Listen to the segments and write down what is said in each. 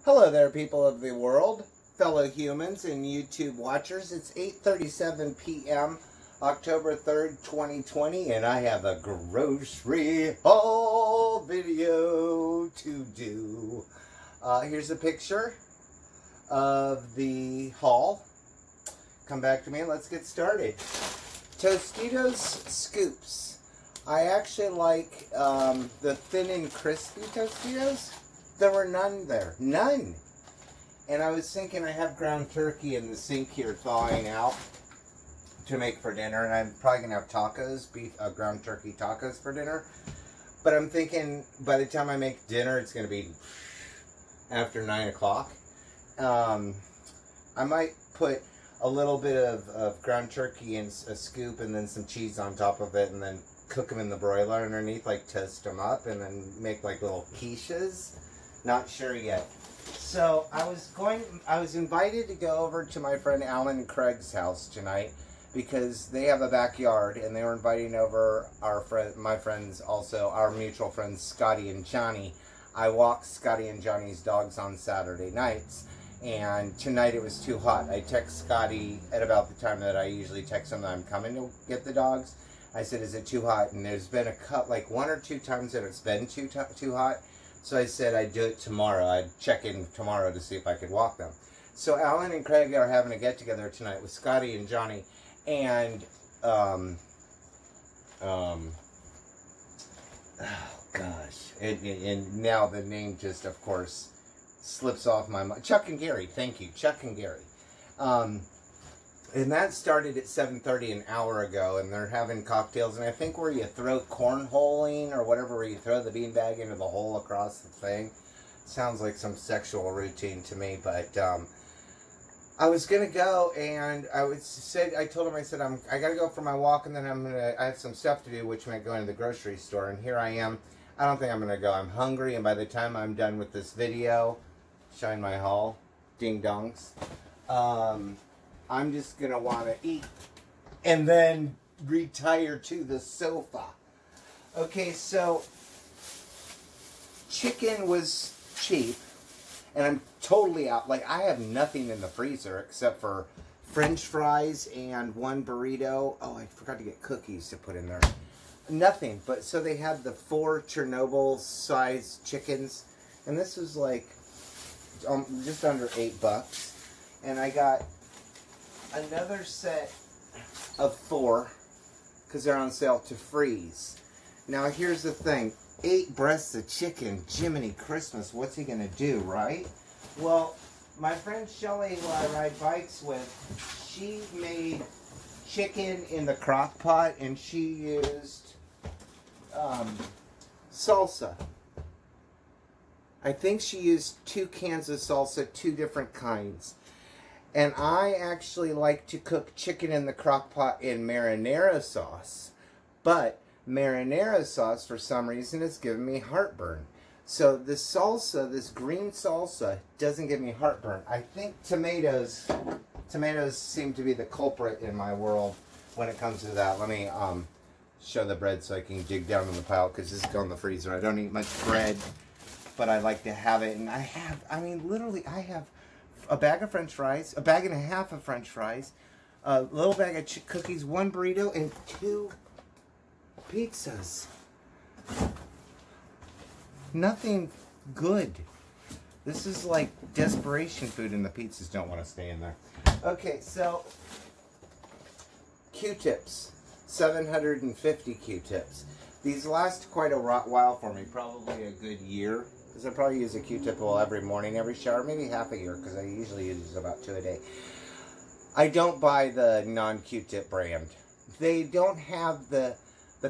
Hello there, people of the world, fellow humans and YouTube watchers. It's 8:37 p.m., October 3rd, 2020, and I have a grocery haul video to do. Here's a picture of the haul. Come back to me and let's get started. Tostitos Scoops. I actually like the thin and crispy Tostitos. There were none there. None. And I was thinking I have ground turkey in the sink here thawing out to make for dinner. And I'm probably going to have tacos, ground turkey tacos for dinner. But I'm thinking by the time I make dinner, it's going to be after 9 o'clock. I might put a little bit of ground turkey in a scoop and then some cheese on top of it. And then cook them in the broiler underneath, like toast them up. And then make like little quiches. Not sure yet. So I was invited to go over to my friend Alan and Craig's house tonight because they have a backyard and they were inviting over my friends, also our mutual friends Scotty and Johnny. I walk Scotty and Johnny's dogs on Saturday nights, and tonight it was too hot. I text Scotty at about the time that I usually text him that I'm coming to get the dogs. I said, "Is it too hot?" And there's been like one or two times that it's been too hot. So I said I'd do it tomorrow. I'd check in tomorrow to see if I could walk them. So Alan and Craig are having a get-together tonight with Scotty and Johnny. And, oh gosh. And now the name just, of course, slips off my mind. Chuck and Gary. Thank you. Chuck and Gary. And that started at 7:30 an hour ago, and they're having cocktails. And I think where you throw cornholing or whatever, where you throw the beanbag into the hole across the thing. Sounds like some sexual routine to me, but I was gonna go, and I told him, I said, I gotta go for my walk, and then I have some stuff to do, which meant going to the grocery store. And here I am. I don't think I'm gonna go. I'm hungry, and by the time I'm done with this video, shine my haul, ding dongs. I'm just going to want to eat and then retire to the sofa. Okay, so chicken was cheap, and I'm totally out. Like, I have nothing in the freezer except for French fries and one burrito. Oh, I forgot to get cookies to put in there. Nothing. But so they had the 4 Chernobyl-sized chickens, and this was like just under $8. And I got another set of 4 because they're on sale to freeze. Now here's the thing. 8 breasts of chicken. Jiminy Christmas. What's he going to do, right? Well, my friend Shelly, who I ride bikes with, she made chicken in the crock pot, and she used salsa. I think she used 2 cans of salsa, 2 different kinds. And I actually like to cook chicken in the crock pot in marinara sauce. But marinara sauce, for some reason, is giving me heartburn. So this salsa, this green salsa, doesn't give me heartburn. I think tomatoes seem to be the culprit in my world when it comes to that. Let me show the bread so I can dig down in the pile, because this is going in the freezer. I don't eat much bread, but I like to have it. And I have a bag of French fries, a bag and a half of French fries, a little bag of cookies, 1 burrito, and 2 pizzas. Nothing good. This is like desperation food, and the pizzas don't want to stay in there. Okay, so Q-tips. 750 Q-tips. These last quite a while for me, probably a good year. Because I probably use a Q-tip every morning, every shower, maybe half a year, because I usually use about 2 a day. I don't buy the non-Q-tip brand. They don't have the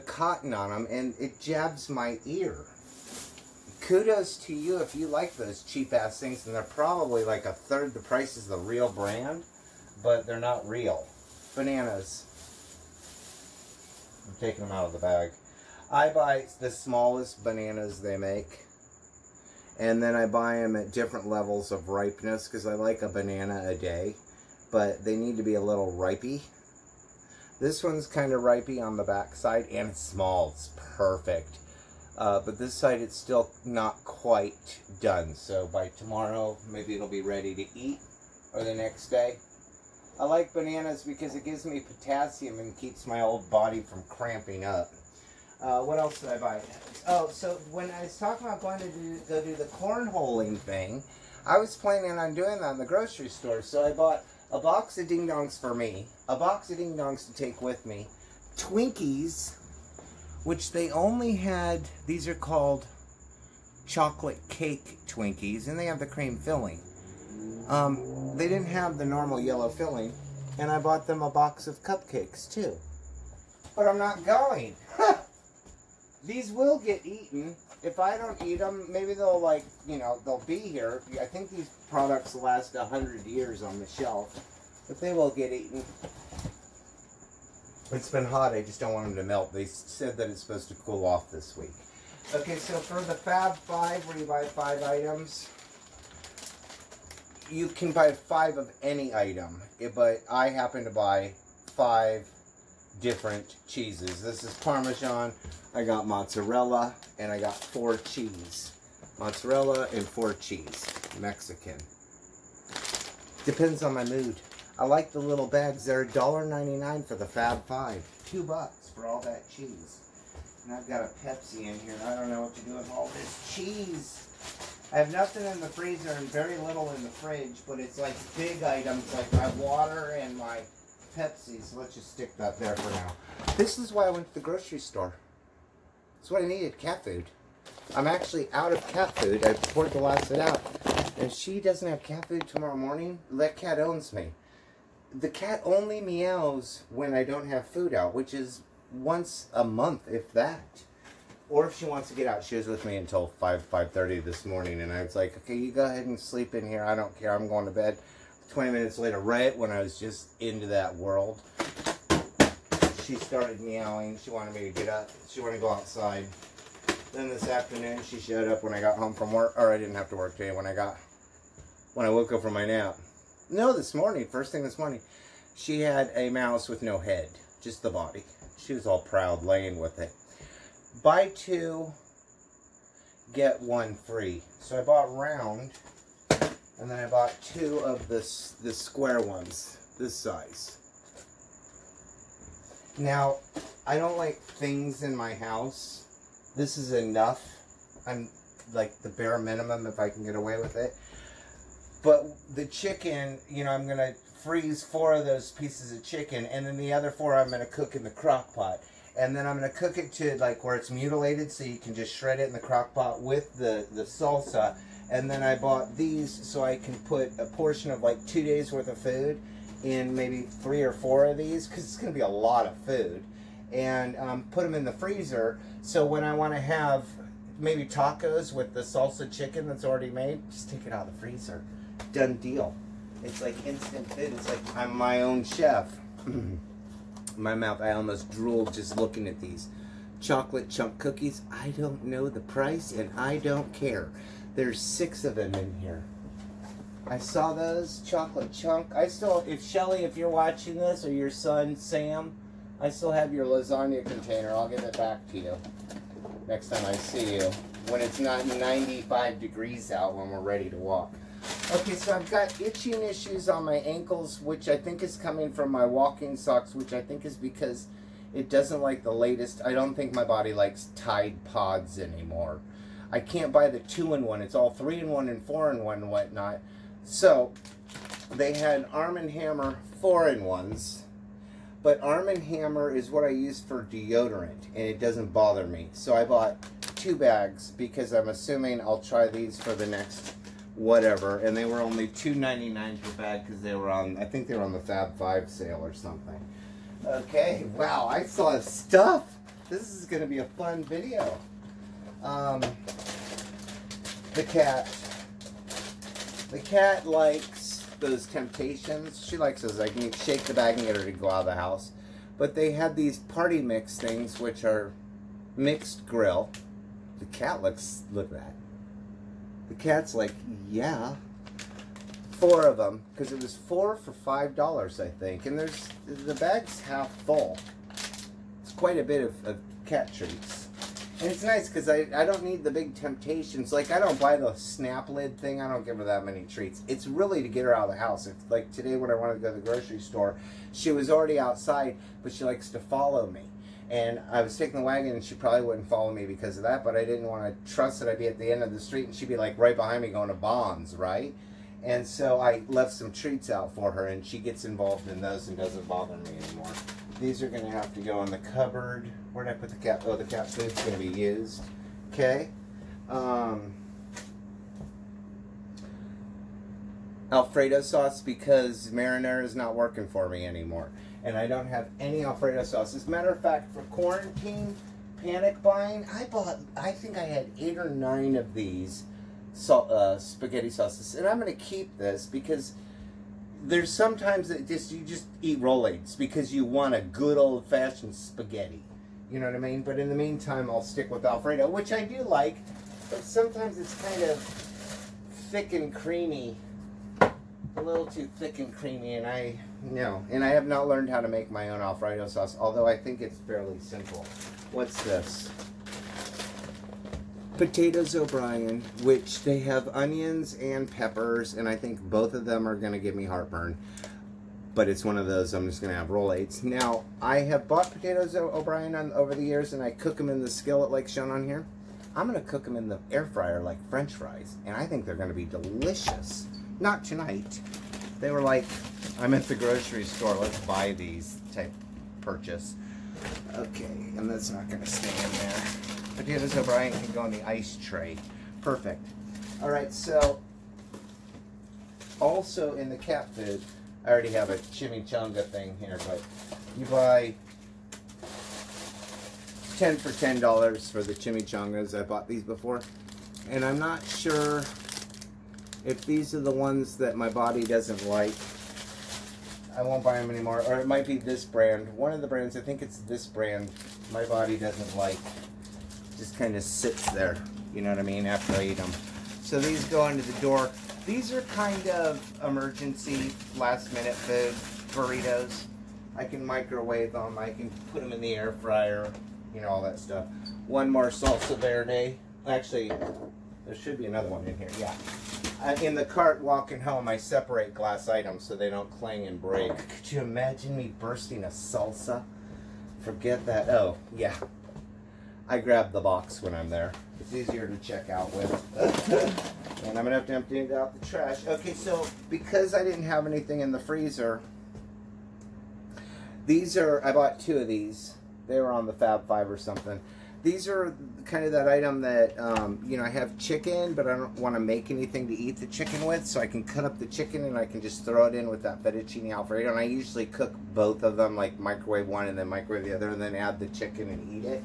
cotton on them, and it jabs my ear. Kudos to you if you like those cheap-ass things, and they're probably like 1/3 the price as the real brand, but they're not real. Bananas. I'm taking them out of the bag. I buy the smallest bananas they make. And then I buy them at different levels of ripeness because I like a banana a day. But they need to be a little ripey. This one's kind of ripey on the back side, and it's small. It's perfect. But this side, it's still not quite done. So by tomorrow, maybe it'll be ready to eat, or the next day. I like bananas because it gives me potassium and keeps my old body from cramping up. What else did I buy? Oh, so when I was talking about going to go do the cornholing thing, I was planning on doing that in the grocery store. So I bought a box of Ding Dongs for me, a box of Ding Dongs to take with me, Twinkies, which they only had, these are called chocolate cake Twinkies, and they have the cream filling. They didn't have the normal yellow filling, and I bought them a box of cupcakes too. But I'm not going. These will get eaten. If I don't eat them, maybe they'll, like, you know, they'll be here. I think these products last 100 years on the shelf, but they will get eaten. It's been hot. I just don't want them to melt. They said that it's supposed to cool off this week. Okay, so for the Fab 5, where you buy 5 items, you can buy 5 of any item, but I happen to buy 5 different cheeses. This is Parmesan, I got mozzarella, and I got 4 cheese. Mozzarella and 4 cheese. Mexican. Depends on my mood. I like the little bags. They're $1.99 for the Fab 5. $2 for all that cheese. And I've got a Pepsi in here. I don't know what to do with all this cheese. I have nothing in the freezer and very little in the fridge, but it's like big items like my water and my Pepsi. So let's just stick that there for now. This is why I went to the grocery store. That's what I needed, cat food. I'm actually out of cat food. I poured the last of it out. And she doesn't have cat food tomorrow morning. That cat owns me. The cat only meows when I don't have food out, which is once a month, if that. Or if she wants to get out. She was with me until 5:30 this morning, and I was like, okay, you go ahead and sleep in here. I don't care. I'm going to bed. 20 minutes later, right when I was just into that world, she started meowing. She wanted me to get up. She wanted to go outside. Then this afternoon, she showed up when I got home from work. Or I didn't have to work today. When I woke up from my nap. No, this morning. First thing this morning. She had a mouse with no head. Just the body. She was all proud laying with it. Buy 2, get 1 free. So I bought round, and then I bought 2 of the square ones, this size. Now, I don't like things in my house. This is enough. I'm like the bare minimum if I can get away with it. But the chicken, you know, I'm going to freeze 4 of those pieces of chicken, and then the other 4 I'm going to cook in the crock pot. And then I'm going to cook it to like where it's mutilated, so you can just shred it in the crock pot with the salsa. And then I bought these so I can put a portion of like 2 days worth of food in maybe 3 or 4 of these, because it's going to be a lot of food. And put them in the freezer, so when I want to have maybe tacos with the salsa chicken that's already made, just take it out of the freezer. Done deal. It's like instant food. It's like I'm my own chef. My mouth, I almost drooled just looking at these chocolate chunk cookies. I don't know the price, and I don't care. There's 6 of them in here. I saw those chocolate chunk. I still, if Shelly, if you're watching this, or your son Sam, I still have your lasagna container. I'll give it back to you next time I see you, when it's not 95 degrees out, when we're ready to walk. Okay, so I've got itching issues on my ankles, which I think is coming from my walking socks, which I think is because it doesn't like the latest. I don't think my body likes Tide Pods anymore. I can't buy the 2-in-1. It's all 3-in-1 and 4-in-1 and whatnot. So they had Arm & Hammer 4-in-1s, but Arm & Hammer is what I use for deodorant, and it doesn't bother me. So I bought 2 bags because I'm assuming I'll try these for the next whatever, and they were only $2.99 per bag because they were on, I think they were on the Fab 5 sale or something. Okay, wow, I saw stuff. This is going to be a fun video. The cat likes those Temptations. She likes those. I can shake the bag and get her to go out of the house. But they had these party mix things, which are mixed grill. The cat looks, look at that. The cat's like, yeah. 4 of them, because it was 4 for $5, I think. And the bag's half full. It's quite a bit of cat treats. And it's nice because I don't need the big temptations. Like, I don't buy the snap lid thing. I don't give her that many treats. It's really to get her out of the house. If, like, today when I wanted to go to the grocery store, she was already outside, but she likes to follow me. And I was taking the wagon, and she probably wouldn't follow me because of that, but I didn't want to trust that I'd be at the end of the street, and she'd be, like, right behind me going to Bonds, right? And so I left some treats out for her, and she gets involved in those and doesn't bother me anymore. These are going to have to go in the cupboard. Where did I put the cat? Oh, the cat food's going to be used. Okay. Alfredo sauce, because marinara is not working for me anymore. And I don't have any Alfredo sauce. As a matter of fact, for quarantine panic buying, I think I had 8 or 9 of these spaghetti sauces. And I'm going to keep this because there's sometimes that you just eat Rolaids because you want a good old-fashioned spaghetti. You know what I mean? But in the meantime, I'll stick with Alfredo, which I do like, but sometimes it's kind of thick and creamy. A little too thick and creamy, and I have not learned how to make my own Alfredo sauce, although I think it's fairly simple. What's this? Potatoes O'Brien, which they have onions and peppers, and I think both of them are going to give me heartburn. But it's one of those I'm just going to have Rolaids. Now, I have bought potatoes O'Brien over the years, and I cook them in the skillet like shown on here. I'm going to cook them in the air fryer like French fries, and I think they're going to be delicious. Not tonight. They were like, I'm at the grocery store, let's buy these type purchase. Okay, and that's not going to stay in there. Potatoes O'Brien can go on the ice tray. Perfect. Alright, so also in the cat food, I already have a chimichanga thing here, but you buy 10 for $10 for the chimichangas. I bought these before, and I'm not sure if these are the ones that my body doesn't like. I won't buy them anymore, or it might be this brand. One of the brands, I think it's this brand, my body doesn't like. Just kind of sits there, you know what I mean, after I eat them. So these go under the door. These are kind of emergency, last-minute food burritos. I can microwave them. I can put them in the air fryer, you know, all that stuff. One more salsa verde. Actually, there should be another one in here, yeah. In the cart walking home, I separate glass items so they don't clang and break. Could you imagine me bursting a salsa? Forget that. Oh, yeah. I grab the box when I'm there. It's easier to check out with. And I'm going to have to empty out the trash. Okay, so because I didn't have anything in the freezer, these are, I bought 2 of these. They were on the Fab 5 or something. These are kind of that item that, you know, I have chicken, but I don't want to make anything to eat the chicken with, so I can cut up the chicken and I can just throw it in with that fettuccine Alfredo. And I usually cook both of them, like microwave one and then microwave the other, and then add the chicken and eat it.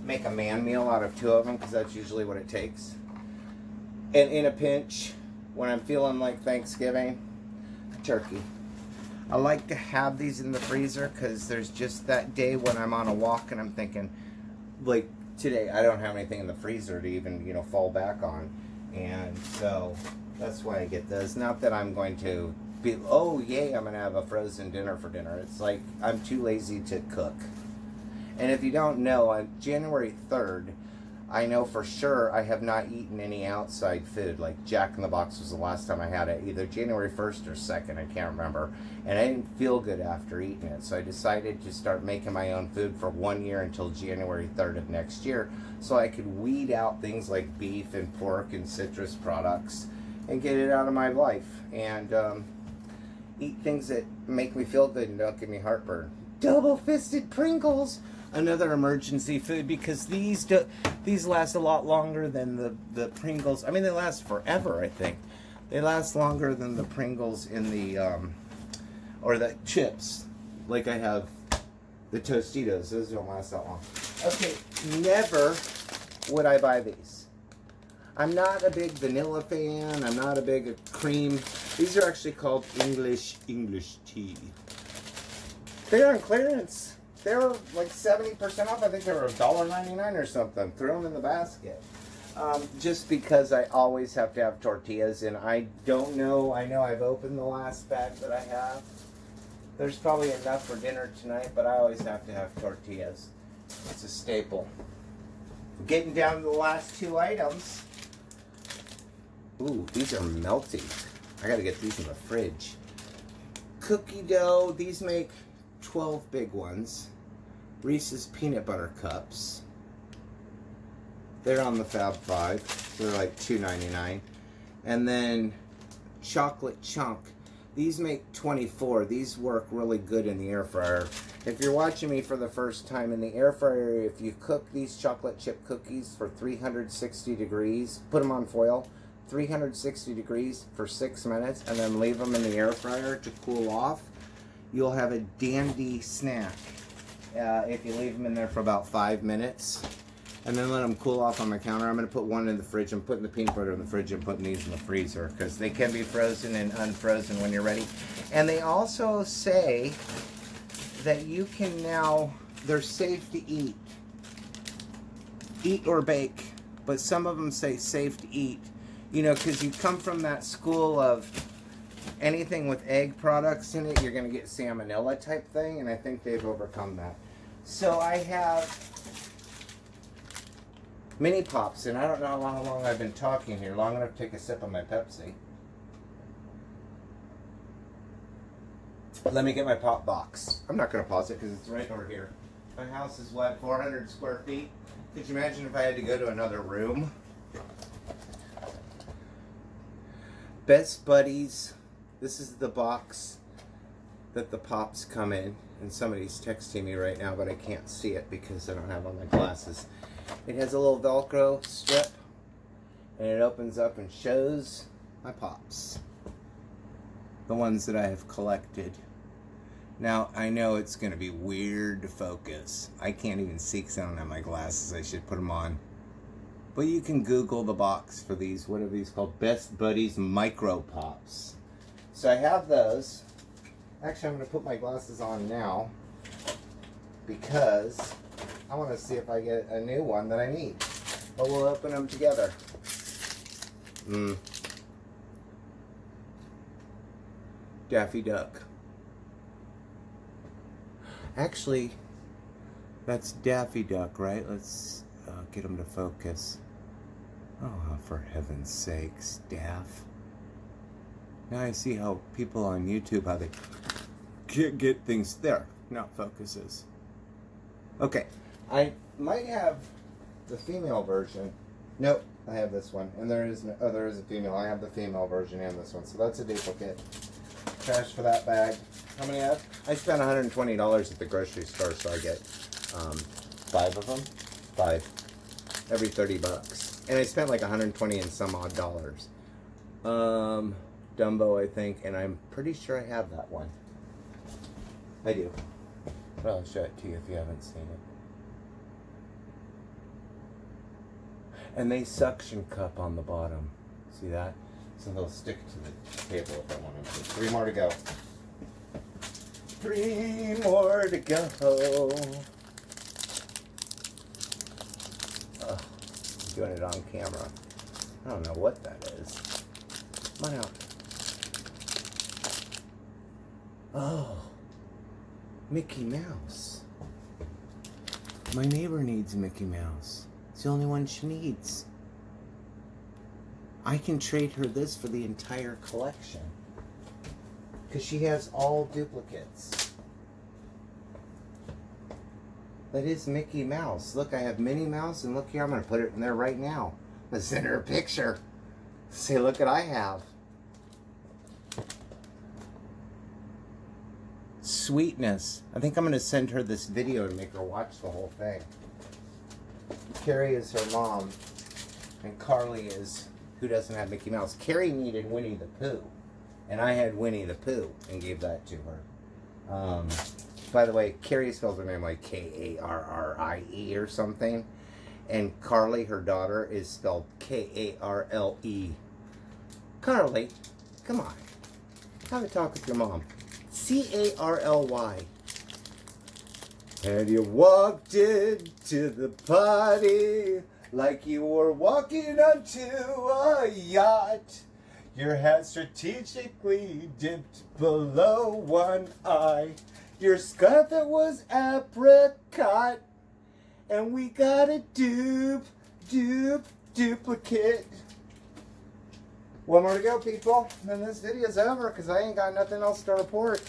Make a man meal out of 2 of them, because that's usually what it takes. And in a pinch, when I'm feeling like Thanksgiving, turkey. I like to have these in the freezer, because there's just that day when I'm on a walk and I'm thinking, like today, I don't have anything in the freezer to even, you know, fall back on. And so that's why I get those. Not that I'm going to be, oh yay, I'm going to have a frozen dinner for dinner. It's like I'm too lazy to cook. And if you don't know, on January 3rd, I know for sure I have not eaten any outside food. Like Jack in the Box was the last time I had it, either January 1st or 2nd, I can't remember. And I didn't feel good after eating it. So I decided to start making my own food for 1 year until January 3rd of next year. So I could weed out things like beef and pork and citrus products and get it out of my life. And eat things that make me feel good and don't give me heartburn. Double-fisted Pringles! Another emergency food, because these last a lot longer than the Pringles. I mean, they last forever, I think. They last longer than the Pringles in the, or the chips. Like I have the Tostitos. Those don't last that long. Okay, never would I buy these. I'm not a big vanilla fan. I'm not a big cream. These are actually called English tea. They're on clearance. They were like 70% off. I think they were $1.99 or something. Threw them in the basket. Just because I always have to have tortillas, and I don't know. I know I've opened the last bag that I have. There's probably enough for dinner tonight, but I always have to have tortillas. It's a staple. Getting down to the last two items. Ooh, these are melty. I gotta get these in the fridge. Cookie dough. These make 12 big ones. Reese's Peanut Butter Cups. They're on the Fab 5. They're like $2.99. And then Chocolate Chunk. These make 24. These work really good in the air fryer. If you're watching me for the first time, in the air fryer, if you cook these chocolate chip cookies for 360 degrees, put them on foil, 360 degrees for 6 minutes, and then leave them in the air fryer to cool off, you'll have a dandy snack. If you leave them in there for about 5 minutes, and then let them cool off on my counter. I'm going to put one in the fridge. I'm putting the peanut butter in the fridge and putting these in the freezer because they can be frozen and unfrozen when you're ready. And they also say that you can now, they're safe to eat. Eat or bake, but some of them say safe to eat. You know, because you come from that school of anything with egg products in it, you're going to get salmonella type thing, and I think they've overcome that. So I have Mini Pops, and I don't know how long I've been talking here. Long enough to take a sip of my Pepsi. Let me get my pop box. I'm not going to pause it because it's right over here. My house is, what, 400 square feet? Could you imagine if I had to go to another room? Best Buddies. This is the box that the Pops come in. And somebody's texting me right now, but I can't see it because I don't have on my glasses. It has a little Velcro strip, and it opens up and shows my Pops. The ones that I have collected. Now, I know it's going to be weird to focus. I can't even see because I don't have my glasses. I should put them on. But you can Google the box for these. What are these called? Best Buddies Micro Pops. So I have those. Actually, I'm going to put my glasses on now because I want to see if I get a new one that I need. But we'll open them together. Daffy Duck. Actually, that's Daffy Duck, right? Let's get them to focus. Oh, for heaven's sakes, Daff. Now I see how people on YouTube, how they get things there. Now it focuses. Okay, I might have the female version. Nope, I have this one. And there is a female. I have the female version and this one. So that's a duplicate. Trash for that bag. How many I have? I spent $120 at the grocery store, so I get 5 of them. 5. Every 30 bucks. And I spent like 120 and some odd dollars. Dumbo, I think, and I'm pretty sure I have that one. I do. Well, I'll show it to you if you haven't seen it. And they suction cup on the bottom. See that? So they'll stick to the table if I want them to. 3 more to go. 3 more to go. I'm doing it on camera. I don't know what that is. Come on out. Oh, Mickey Mouse. My neighbor needs Mickey Mouse. It's the only one she needs. I can trade her this for the entire collection. Because she has all duplicates. That is Mickey Mouse. Look, I have Minnie Mouse, and look here, I'm going to put it in there right now. I'm going to send her a picture. Say, look what I have. Sweetness. I think I'm going to send her this video and make her watch the whole thing. Carrie is her mom, and Carly is who doesn't have Mickey Mouse. Carrie needed Winnie the Pooh, and I had Winnie the Pooh and gave that to her. By the way, Carrie spells her name like K-A-R-R-I-E or something, and Carly, her daughter, is spelled K-A-R-L-E. Carly, come on. Have a talk with your mom. C-A-R-L-Y. And you walked into the party like you were walking onto a yacht. Your hat strategically dipped below one eye. Your scarf that was apricot. And we got a duplicate. One more to go, people. Then this video's over because I ain't got nothing else to report.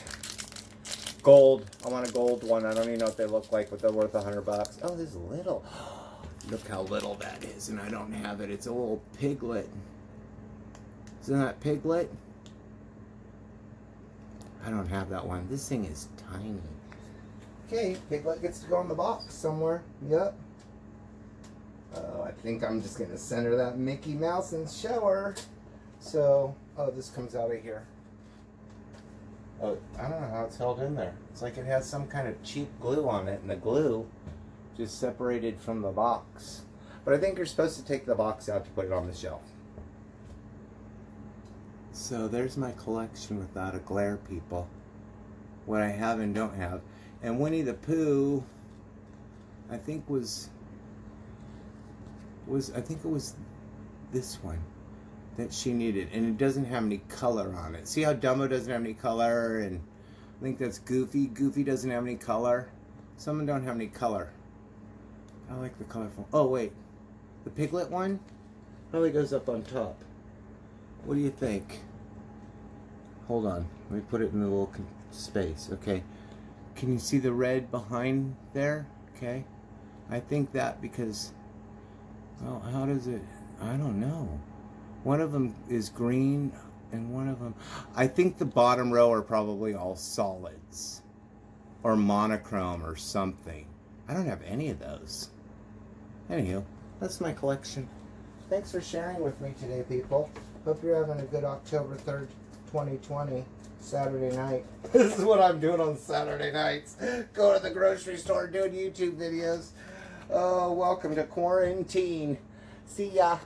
Gold. I want a gold one. I don't even know what they look like, but they're worth $100. Oh, this is little. Look how little that is, and I don't have it. It's a little piglet. Isn't that piglet? I don't have that one. This thing is tiny. Okay, piglet gets to go in the box somewhere. Yep. Oh, I think I'm just going to center that Mickey Mouse and show her. So, oh, this comes out of here. Oh, I don't know how it's held in there. It's like it has some kind of cheap glue on it, and the glue just separated from the box. But I think you're supposed to take the box out to put it on the shelf. So there's my collection without a glare, people. What I have and don't have. And Winnie the Pooh, I think it was this one that she needed, and it doesn't have any color on it. See how Dumbo doesn't have any color, and I think that's Goofy. Goofy doesn't have any color. Some of them don't have any color. I like the colorful. Oh wait, the Piglet one probably goes up on top. What do you think? Hold on, let me put it in the little space. Okay, can you see the red behind there? Okay, I think that because, well, how does it? I don't know. One of them is green, and one of them... I think the bottom row are probably all solids. Or monochrome or something. I don't have any of those. Anywho, that's my collection. Thanks for sharing with me today, people. Hope you're having a good October 3rd, 2020, Saturday night. This is what I'm doing on Saturday nights. Go to the grocery store, doing YouTube videos. Oh, welcome to quarantine. See ya.